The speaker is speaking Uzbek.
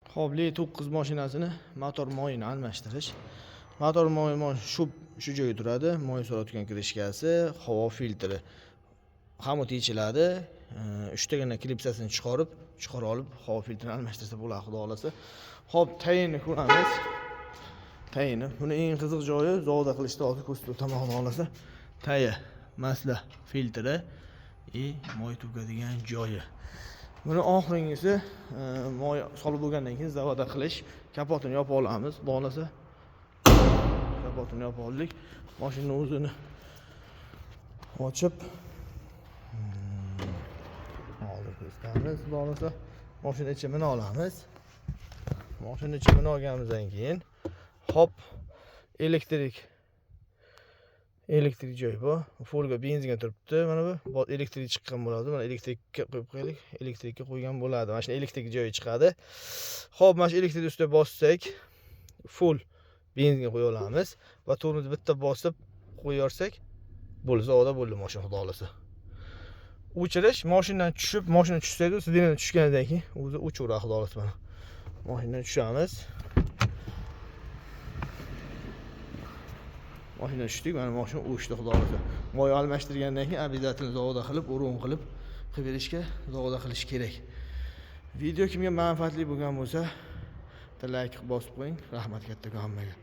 Xo'p, L9 mashinasini motor moyini almashtirish. Motor moyi shu joyda turadi. Moy so'rayotgan krishkasi, havo filtri. Xomut yechiladi. 3 tagina klipsasini chiqarib olib, havo filtrini almashtirsa bo'ladi, xudo xolasa. Xo'p, tayinni ko'ramiz. Tayini. Buni eng qiziq joyi zavod qilishda hozir ko'rsatib o'taman, xudo xolasa. Tayi, masla, filtri moy to'kadigan joyi. Buni oxiringisi moy solib bo'lgandan keyin zavoda qilish, kapotini yopib olamiz. Xudo xolasa kapotini yopib oldik. Mashina o'zini ochib hozir ko'rsatamiz. Xudo xolasa mashina ichini olamiz. Mashina ichini olganimizdan keyin hop elektrik joy bu. Folga benzinga turibdi. Mana bu elektrik chiqqan bo'ladi. Mana elektrikka qo'yib qo'yaylik. Elektrikka qo'ygan bo'ladi. Mana shu elektrik joyi chiqadi. Xo'p, mana shu elektrik ustiga bossak, full benzinga qo'ya olamiz va tormozni bitta bosib qo'yarsak, bo'ldi, zavoda bo'ldi mashina, xudo xolasa. O'chirish, mashinadan tushsak, sidenadan tushganidan keyin o'zi o'chiradi, xudo xolasa. Mana mashinadan tushamiz. Mashina tushdik, mana mashina o'chdi, xudo xolasa. Moy almashtirgandan keyin обязательно zavoda qilib, o'rin qilib berishga zavoda qilish kerak. Video kimga manfaatli bo'lgan bo'lsa, like bosib qo'ying. Rahmat kattakon hammaga.